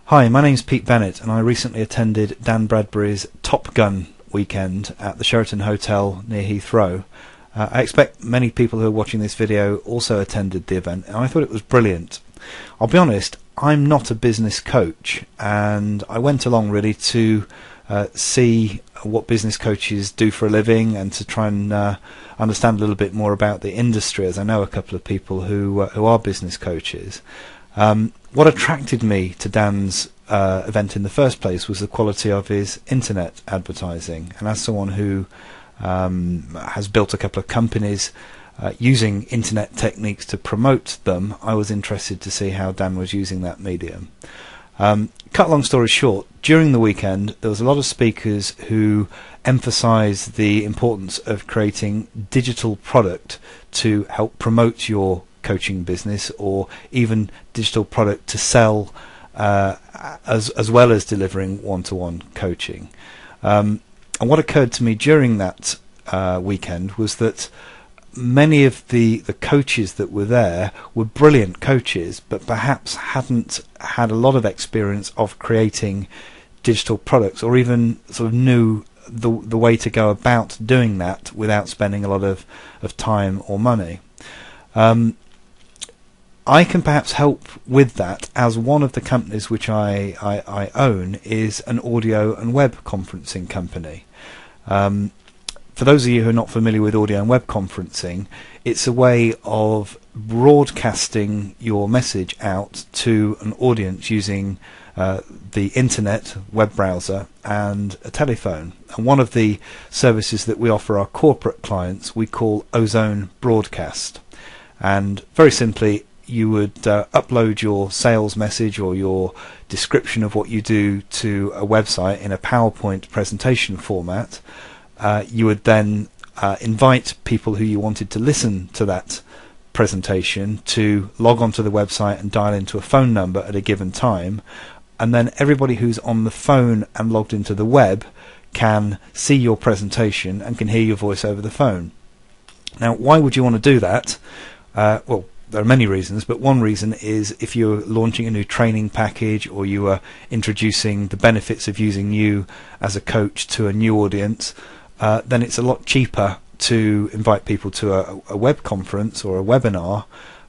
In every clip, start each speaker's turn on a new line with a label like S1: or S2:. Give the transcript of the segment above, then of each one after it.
S1: Hi, my name's Pete Bennett and I recently attended Dan Bradbury's Top Gun weekend at the Sheraton Hotel near Heathrow. I expect many people who are watching this video also attended the event and I thought it was brilliant. I'll be honest, I'm not a business coach and I went along really to see what business coaches do for a living and to try and understand a little bit more about the industry, as I know a couple of people who are business coaches. What attracted me to Dan's event in the first place was the quality of his internet advertising, and as someone who has built a couple of companies using internet techniques to promote them, I was interested to see how Dan was using that medium. Cut a long story short, during the weekend there was a lot of speakers who emphasised the importance of creating digital product to help promote your coaching business, or even digital product to sell as well as delivering one-to-one coaching. And what occurred to me during that weekend was that many of the coaches that were there were brilliant coaches, but perhaps hadn't had a lot of experience of creating digital products, or even sort of knew the way to go about doing that without spending a lot of time or money. I can perhaps help with that, as one of the companies which I own is an audio and web conferencing company. For those of you who are not familiar with audio and web conferencing, it's a way of broadcasting your message out to an audience using the internet, web browser and a telephone. And one of the services that we offer our corporate clients we call Ozone Broadcast. And very simply, you would upload your sales message or your description of what you do to a website in a PowerPoint presentation format. You would then invite people who you wanted to listen to that presentation to log onto the website and dial into a phone number at a given time, and then everybody who's on the phone and logged into the web can see your presentation and can hear your voice over the phone. Now, why would you want to do that? Well, there are many reasons, but one reason is if you're launching a new training package, or you are introducing the benefits of using you as a coach to a new audience, then it's a lot cheaper to invite people to a web conference or a webinar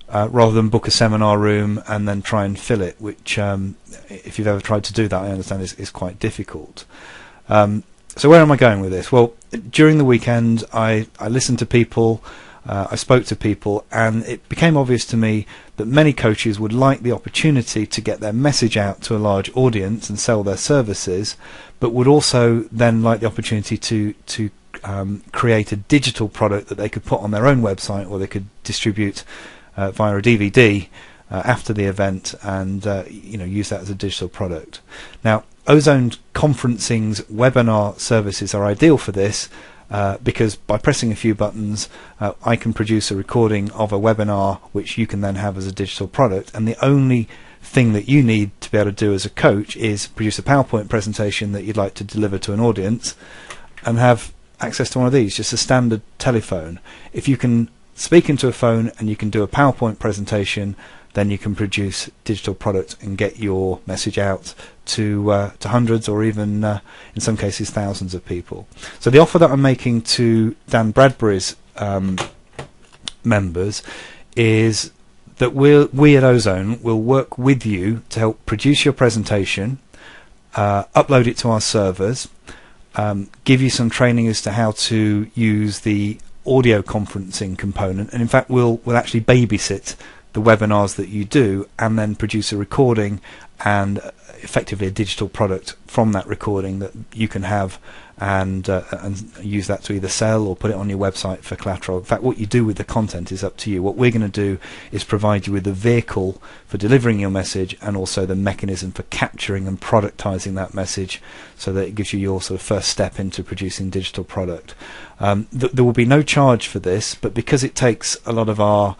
S1: rather than book a seminar room and then try and fill it, which if you've ever tried to do that, I understand is quite difficult. So where am I going with this? Well, during the weekend I listened to people, I spoke to people, and it became obvious to me that many coaches would like the opportunity to get their message out to a large audience and sell their services, but would also then like the opportunity to create a digital product that they could put on their own website, or they could distribute via a DVD after the event, and use that as a digital product. Now, Ozone Conferencing's webinar services are ideal for this, because by pressing a few buttons I can produce a recording of a webinar which you can then have as a digital product, and the only thing that you need to be able to do as a coach is produce a PowerPoint presentation that you'd like to deliver to an audience and have access to one of these, just a standard telephone. If you can speak into a phone and you can do a PowerPoint presentation, then you can produce digital product and get your message out to hundreds, or even in some cases thousands of people. So the offer that I'm making to Dan Bradbury's members is that we at Ozone will work with you to help produce your presentation, upload it to our servers, give you some training as to how to use the audio conferencing component, and in fact we'll actually babysit the webinars that you do, and then produce a recording and effectively a digital product from that recording that you can have and use that to either sell or put it on your website for collateral. In fact, what you do with the content is up to you. What we're going to do is provide you with the vehicle for delivering your message, and also the mechanism for capturing and productizing that message, so that it gives you your sort of first step into producing digital product. There will be no charge for this, but because it takes a lot of our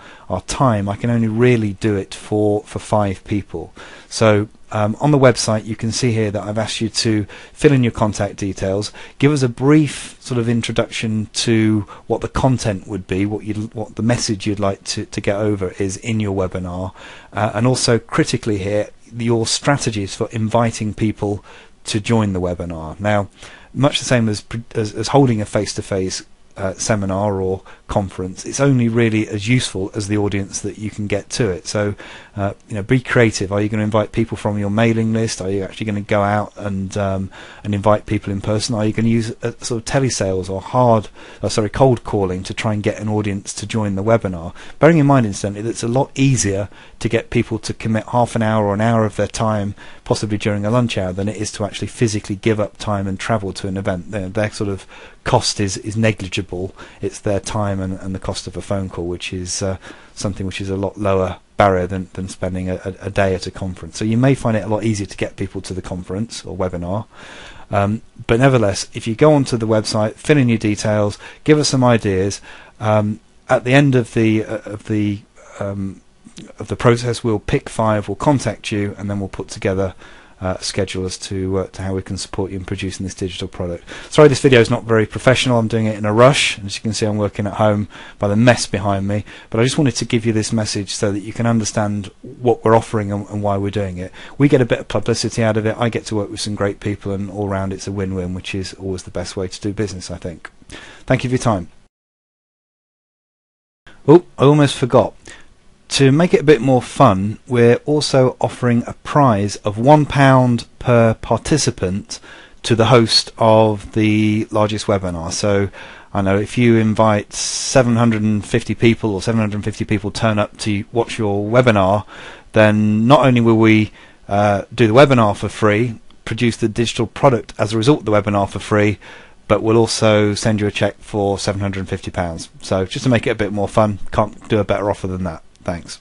S1: time, I can only really do it for 5 people. So on the website you can see here that I've asked you to fill in your contact details, give us a brief sort of introduction to what the content would be, what the message you'd like to get over is in your webinar, and also critically here, your strategies for inviting people to join the webinar. Now, much the same as holding a face-to-face seminar or conference, it's only really as useful as the audience that you can get to it. So be creative. Are you going to invite people from your mailing list? Are you actually going to go out and invite people in person? Are you going to use a sort of telesales or cold calling to try and get an audience to join the webinar? Bearing in mind, incidentally, that it's a lot easier to get people to commit half an hour or an hour of their time, possibly during a lunch hour, than it is to actually physically give up time and travel to an event. Their sort of cost is negligible. It's their time and the cost of a phone call, which is something which is a lot lower barrier than spending a day at a conference. So you may find it a lot easier to get people to the conference or webinar. But nevertheless, if you go onto the website, fill in your details, give us some ideas. At the end of the process, we'll pick 5, we'll contact you, and then we'll put together a schedule as to how we can support you in producing this digital product. Sorry, this video is not very professional. I'm doing it in a rush. As you can see, I'm working at home by the mess behind me. But I just wanted to give you this message so that you can understand what we're offering and why we're doing it. We get a bit of publicity out of it. I get to work with some great people, and all round it's a win-win, which is always the best way to do business, I think. Thank you for your time. Oh, I almost forgot. To make it a bit more fun, we're also offering a prize of £1 per participant to the host of the largest webinar. So I know if you invite 750 people, or 750 people turn up to watch your webinar, then not only will we do the webinar for free, produce the digital product as a result of the webinar for free, but we'll also send you a cheque for £750. So just to make it a bit more fun, can't do a better offer than that. Thanks.